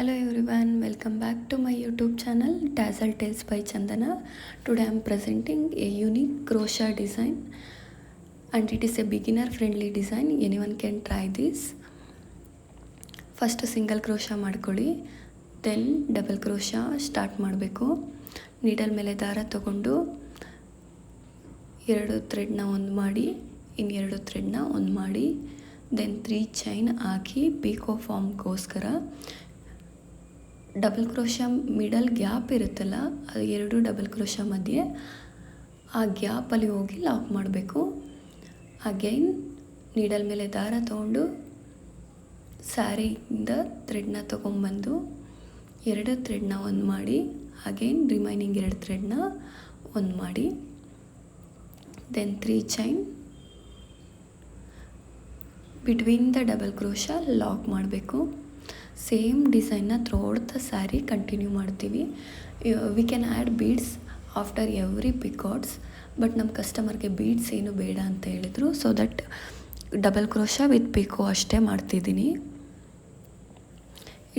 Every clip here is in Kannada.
Hello everyone, welcome back to my YouTube channel Dazzle Tales by Chandana. Today I am presenting a unique crochet design and it is a beginner friendly design. Anyone can try this. First single crochet ಮಾಡ್ಕೊಳ್ಳಿ, then double crochet start ಮಾಡಬೇಕು. ನೀಡಲ್ ಮೇಲೆ ದಾರ ತಗೊಂಡು ಎರಡು ಥ್ರೆಡ್ನ ಒಂದು ಮಾಡಿ ಇನ್ನು ಎರಡು ಥ್ರೆಡ್ನ ಒಂದು ಮಾಡಿ ದೆನ್ 3 ಚೈನ್ ಹಾಕಿ ಪಿಕೋ ಫಾರ್ಮ್ಗೋಸ್ಕರ ಡಬಲ್ ಕ್ರೋಶಾ ಮಿಡಲ್ ಗ್ಯಾಪ್ ಇರುತ್ತಲ್ಲ, ಅದು ಎರಡು ಡಬಲ್ ಕ್ರೋಶಾ ಮಧ್ಯೆ ಆ ಗ್ಯಾಪಲ್ಲಿ ಹೋಗಿ ಲಾಕ್ ಮಾಡಬೇಕು. ಅಗೈನ್ ನೀಡಲ್ ಮೇಲೆ ದಾರ ತೊಗೊಂಡು ಸ್ಯಾರಿಯಿಂದ ಥ್ರೆಡ್ನ ತೊಗೊಂಬಂದು ಎರಡು ಥ್ರೆಡ್ನ ಒಂದು ಮಾಡಿ ಅಗೈನ್ ರಿಮೈನಿಂಗ್ ಎರಡು ಥ್ರೆಡ್ನ ಒಂದು ಮಾಡಿ then 3 chain between the double crochet lock ಮಾಡಬೇಕು. ಸೇಮ್ ಡಿಸೈನ್ನ ಥ್ರೂಔಟ್ ದ ಸ್ಯಾರಿ ಕಂಟಿನ್ಯೂ ಮಾಡ್ತೀವಿ. We can add beads after every picots, but ನಮ್ಮ ಕಸ್ಟಮರ್ಗೆ ಬೀಡ್ಸ್ ಏನು ಬೇಡ ಅಂತ ಹೇಳಿದರು. So that double crochet with picot ಅಷ್ಟೇ ಮಾಡ್ತಿದ್ದೀನಿ.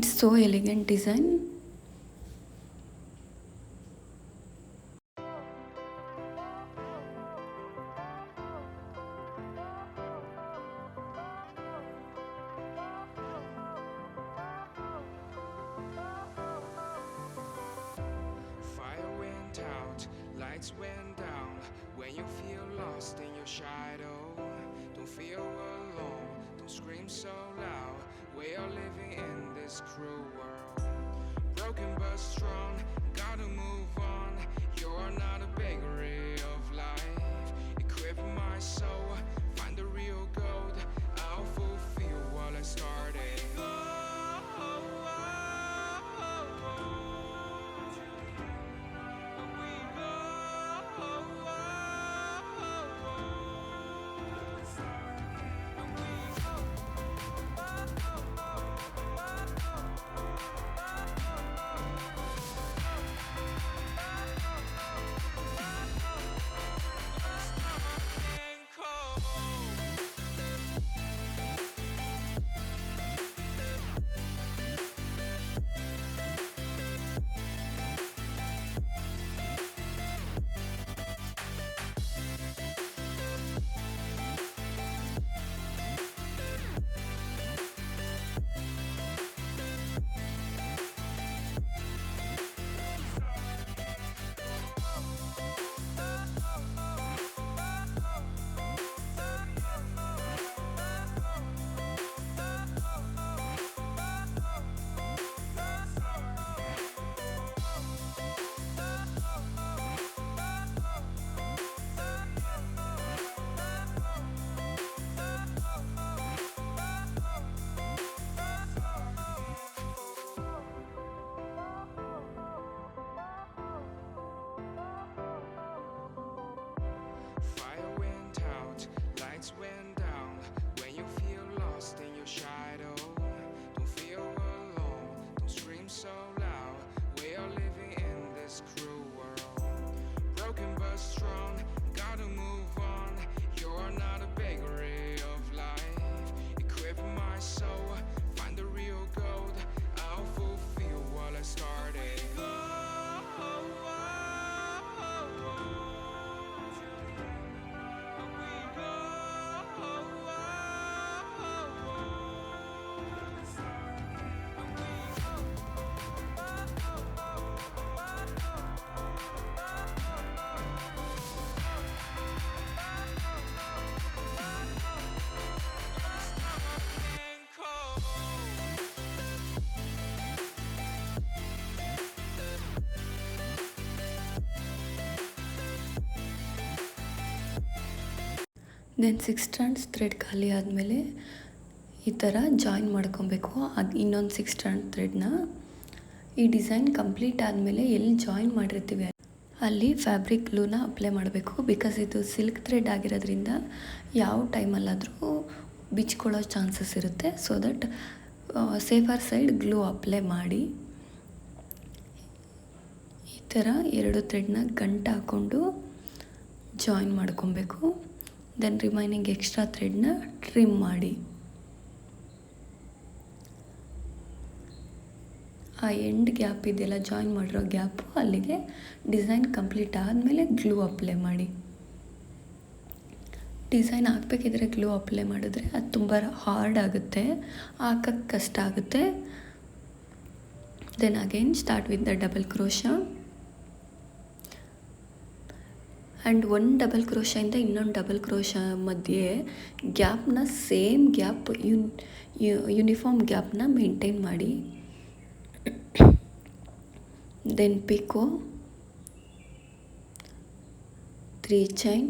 It's so elegant design. Lights went down when you feel lost in your shadow. Don't feel alone, don't scream so loud. We are living in this cruel world. Broken but strong, gotta move on. You're not a bakery of life. Equip my soul, find the real gold. I'll fulfill what I started. Lights went down when you feel lost in your shadow. Don't feel alone, don't scream so loud. We are living in this cruel world. Broken but strong, gotta move on. You're not a bakery of life. Equip my soul, find the real gold. I'll fulfill what I started. Then 6 strands thread ಖಾಲಿ ಆದಮೇಲೆ ಈ ಥರ ಜಾಯಿನ್ ಮಾಡ್ಕೊಬೇಕು. ಅದು ಇನ್ನೊಂದು 6 ಸ್ಟ್ರಾಂಡ್ ಥ್ರೆಡ್ನ ಈ ಡಿಸೈನ್ ಕಂಪ್ಲೀಟ್ ಆದಮೇಲೆ ಎಲ್ಲಿ ಜಾಯಿನ್ ಮಾಡಿರ್ತೀವಿ ಅಲ್ಲಿ ಫ್ಯಾಬ್ರಿಕ್ ಗ್ಲೂನ ಅಪ್ಲೈ ಮಾಡಬೇಕು. ಬಿಕಾಸ್ ಇದು ಸಿಲ್ಕ್ ಥ್ರೆಡ್ ಆಗಿರೋದ್ರಿಂದ ಯಾವ ಟೈಮಲ್ಲಾದರೂ ಬಿಚ್ಕೊಳ್ಳೋ ಚಾನ್ಸಸ್ ಇರುತ್ತೆ. So that safer side glue apply ಮಾಡಿ ಈ ಥರ ಎರಡು ಥ್ರೆಡ್ನ ಗಂಟು ಹಾಕ್ಕೊಂಡು ಜಾಯಿನ್ ಮಾಡ್ಕೊಬೇಕು. ದೆನ್ ರಿಮೈನಿಂಗ್ ಎಕ್ಸ್ಟ್ರಾ ಥ್ರೆಡ್ನ ಟ್ರಿಮ್ ಮಾಡಿ ಆ ಎಂಡ್ ಗ್ಯಾಪ್ ಇದೆಯಲ್ಲ, ಜಾಯಿನ್ ಮಾಡಿರೋ ಗ್ಯಾಪು, ಅಲ್ಲಿಗೆ ಡಿಸೈನ್ ಕಂಪ್ಲೀಟ್ ಆದಮೇಲೆ ಗ್ಲೂ ಅಪ್ಲೈ ಮಾಡಿ. ಡಿಸೈನ್ ಹಾಕ್ಬೇಕಿದ್ರೆ ಗ್ಲೂ ಅಪ್ಲೈ ಮಾಡಿದ್ರೆ ಅದು ತುಂಬ ಹಾರ್ಡ್ ಆಗುತ್ತೆ, ಹಾಕಕ್ಕೆ ಕಷ್ಟ ಆಗುತ್ತೆ. Then again start with the double crochet. And ಒಂದು ಡಬಲ್ ಕ್ರೋಶಾಯಿಂದ ಇನ್ನೊಂದು ಡಬಲ್ ಕ್ರೋಶಾ ಮಧ್ಯೆ ಗ್ಯಾಪ್ನ ಸೇಮ್ ಗ್ಯಾಪ್ ಯೂನಿಫಾರ್ಮ್ ಗ್ಯಾಪ್ನ ಮೇಂಟೈನ್ ಮಾಡಿ. Then picot 3 chain,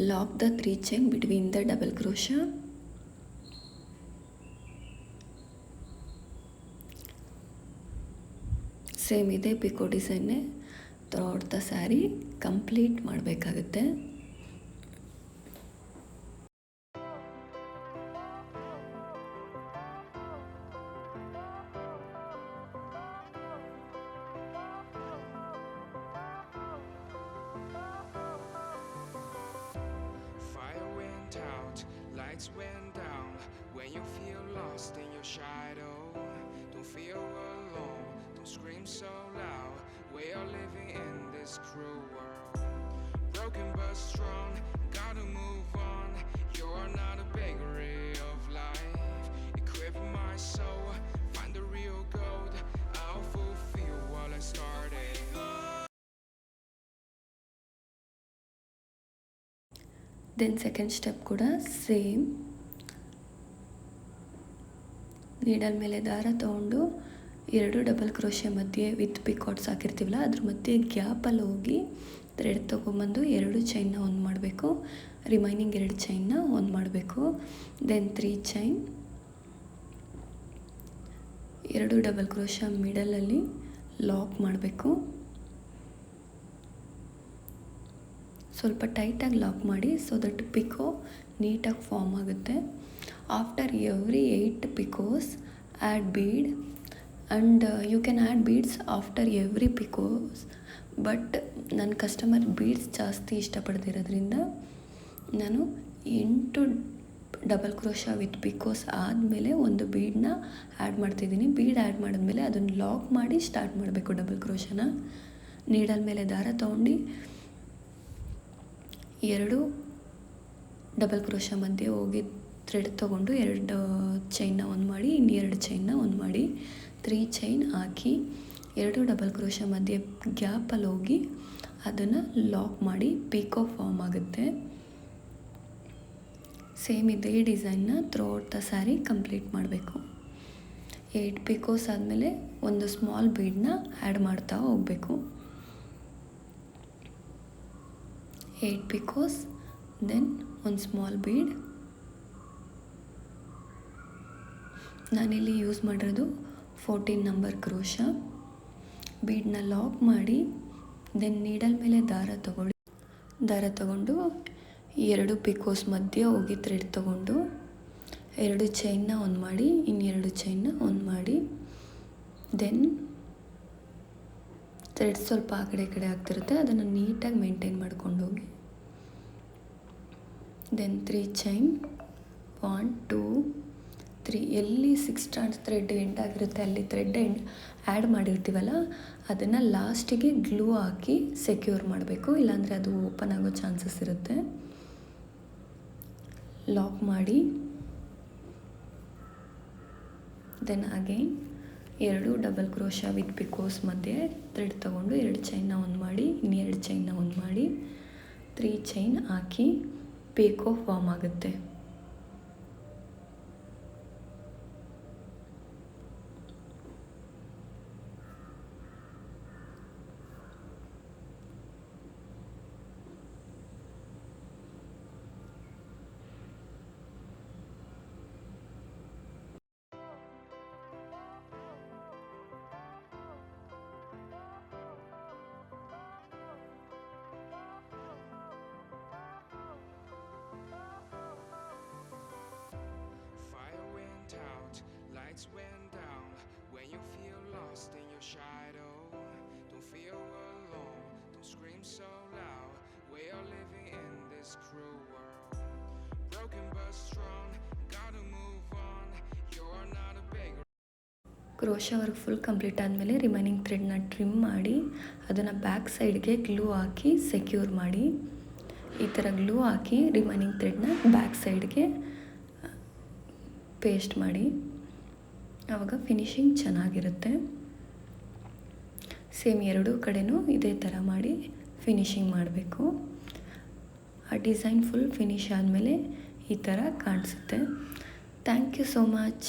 lock the 3 chain between the double crochet. Same ಇದೆ ಪಿಕೋ ಡಿಸೈನ್ನೇ ಥ್ರೂಔಟ್ ದ ಸ್ಯಾರಿ ಕಂಪ್ಲೀಟ್ ಮಾಡಬೇಕಾಗುತ್ತೆ. Fire went out, lights went down. When you feel lost in your shadow, don't feel alone, don't scream so loud. We are living in this cruel world. Broken but strong, gotta move on. You're not a bakery of life. Equip my soul, find the real gold. I'll fulfill what I started. Then second step ಕೂಡ ಸೇಮ್, ನೀಡಲ್ ಮೇಲೆ ದಾರ ತೊಗೊಂಡು 2 ಡಬಲ್ ಕ್ರೋಶೆ ಮಧ್ಯೆ ವಿತ್ ಪಿಕಾಟ್ಸ್ ಹಾಕಿರ್ತೀವಲ್ಲ ಅದ್ರ ಮಧ್ಯೆ ಗ್ಯಾಪಲ್ಲಿ ಹೋಗಿ ಥ್ರೆಡ್ ತೊಗೊಂಬಂದು 2 ಚೈನ್ನ ಒಂದು ಮಾಡಬೇಕು, ರಿಮೈನಿಂಗ್ 2 ಚೈನ್ನ ಒಂದು ಮಾಡಬೇಕು. ದೆನ್ 3 ಚೈನ್, 2 ಡಬಲ್ ಕ್ರೋಶ ಮಿಡಲಲ್ಲಿ ಲಾಕ್ ಮಾಡಬೇಕು. ಸ್ವಲ್ಪ ಟೈಟಾಗಿ ಲಾಕ್ ಮಾಡಿ ಸೊ ದಟ್ ಪಿಕೋ ನೀಟಾಗಿ ಫಾರ್ಮ್ ಆಗುತ್ತೆ. After every 8 picots add bead, and you can add beads after every picots. But ನನ್ನ ಕಸ್ಟಮರ್ ಬೀಡ್ಸ್ ಜಾಸ್ತಿ ಇಷ್ಟಪಡ್ತಿರೋದ್ರಿಂದ ನಾನು 8 ಡಬಲ್ ಕ್ರೋಶ ವಿತ್ ಪಿಕೋಸ್ ಆದಮೇಲೆ ಒಂದು ಬೀಡನ್ನ ಆ್ಯಡ್ ಮಾಡ್ತಿದ್ದೀನಿ. ಬೀಡ್ ಆ್ಯಡ್ ಮಾಡಿದ್ಮೇಲೆ ಅದನ್ನು ಲಾಕ್ ಮಾಡಿ ಸ್ಟಾರ್ಟ್ ಮಾಡಬೇಕು ಡಬಲ್ ಕ್ರೋಶನ. ನೀಡಲ್ ಮೇಲೆ ದಾರ ತೊಗೊಂಡು 2 ಡಬಲ್ ಕ್ರೋಶ ಮಧ್ಯೆ ಹೋಗಿ ಥ್ರೆಡ್ ತೊಗೊಂಡು 2 ಚೈನ್ನ ಒಂದು ಮಾಡಿ, ಇನ್ನು 2 ಚೈನ್ನ ಒಂದು ಮಾಡಿ, 3 ಚೈನ್ ಹಾಕಿ 2 ಡಬಲ್ ಕ್ರೋಶ ಮಧ್ಯೆ ಗ್ಯಾಪಲ್ಲಿ ಹೋಗಿ ಅದನ್ನು ಲಾಕ್ ಮಾಡಿ ಪಿಕೋ ಫಾರ್ಮ್ ಆಗುತ್ತೆ. ಸೇಮ್ ಇದೇ ಡಿಸೈನ್ನ ಥ್ರೂಔಟ್ ದ ಸ್ಯಾರಿ ಕಂಪ್ಲೀಟ್ ಮಾಡಬೇಕು. 8 ಪಿಕೋಸ್ ಆದಮೇಲೆ ಒಂದು ಸ್ಮಾಲ್ ಬೀಡನ್ನ ಆ್ಯಡ್ ಮಾಡ್ತಾ ಹೋಗಬೇಕು. 8 ಪಿಕೋಸ್, ದೆನ್ ಒಂದು ಸ್ಮಾಲ್ ಬೀಡ್. ನಾನಿಲ್ಲಿ ಯೂಸ್ ಮಾಡಿರೋದು 14 ನಂಬರ್ ಕ್ರೋಶ. ಬೀಡನ್ನ ಲಾಕ್ ಮಾಡಿ ದೆನ್ ನೀಡಲ್ ಮೇಲೆ ದಾರ ತಗೊಂಡು 2 ಪಿಕೋಸ್ ಮಧ್ಯೆ ಹೋಗಿ ಥ್ರೆಡ್ ತೊಗೊಂಡು 2 ಚೈನ್ನ ಒಂದು ಮಾಡಿ, ಇನ್ನು 2 ಚೈನ್ನ ಒಂದು ಮಾಡಿ, ದೆನ್ ಥ್ರೆಡ್ ಸ್ವಲ್ಪ ಆ ಕಡೆ ಈ ಕಡೆ ಆಗ್ತಿರುತ್ತೆ, ಅದನ್ನು ನೀಟಾಗಿ ಮೇಂಟೈನ್ ಮಾಡ್ಕೊಂಡು ಹೋಗಿ. ದೆನ್ 3 ಚೈನ್, 1 2 3, ಎಲ್ಲಿ 6 ಸ್ಟ್ರಾಂಡ್ಸ್ ಥ್ರೆಡ್ ಎಂಡ್ ಆಗಿರುತ್ತೆ ಅಲ್ಲಿ ಥ್ರೆಡ್ ಎಂಡ್ ಆ್ಯಡ್ ಮಾಡಿರ್ತೀವಲ್ಲ ಅದನ್ನು ಲಾಸ್ಟಿಗೆ ಗ್ಲೂ ಹಾಕಿ ಸೆಕ್ಯೂರ್ ಮಾಡಬೇಕು, ಇಲ್ಲಾಂದರೆ ಅದು ಓಪನ್ ಆಗೋ ಚಾನ್ಸಸ್ ಇರುತ್ತೆ. ಲಾಕ್ ಮಾಡಿ then again 2 double crochet with picots ಮಧ್ಯೆ ಥ್ರೆಡ್ ತೊಗೊಂಡು 2 ಚೈನ್ನ ಒಂದು ಮಾಡಿ, ಇನ್ನು 2 ಚೈನ್ನ ಒಂದು ಮಾಡಿ, 3 ಚೈನ್ ಹಾಕಿ ಪಿಕೋ ಫಾರ್ಮ್ ಆಗುತ್ತೆ. Lights went down. When you feel lost in your shadow, don't feel alone, don't scream so loud. We are living in this cruel world. Broken but strong, gotta move on. You're not a beggar. Crochet work full complete ಆದಮೇಲೆ ರಿಮೈನಿಂಗ್ ಥ್ರೆಡ್ನ ಟ್ರಿಮ್ ಮಾಡಿ ಅದನ್ನು ಬ್ಯಾಕ್ ಸೈಡ್ಗೆ ಗ್ಲೂ ಹಾಕಿ ಸೆಕ್ಯೂರ್ ಮಾಡಿ. ಈ ಥರ ಗ್ಲೂ ಹಾಕಿ ರಿಮೈನಿಂಗ್ ಥ್ರೆಡ್ನ ಬ್ಯಾಕ್ ಸೈಡ್ಗೆ ಪೇಸ್ಟ್ ಮಾಡಿ. ಆವಾಗ ಫಿನಿಶಿಂಗ್ ಚೆನ್ನಾಗಿರುತ್ತೆ. ಸೇಮ್ ಎರಡೂ ಕಡೆನೂ ಇದೇ ಥರ ಮಾಡಿ ಫಿನಿಶಿಂಗ್ ಮಾಡಬೇಕು. ಆ ಡಿಸೈನ್ ಫುಲ್ ಫಿನಿಶ್ ಆದಮೇಲೆ ಈ ಥರ ಕಾಣಿಸುತ್ತೆ. Thank you so much.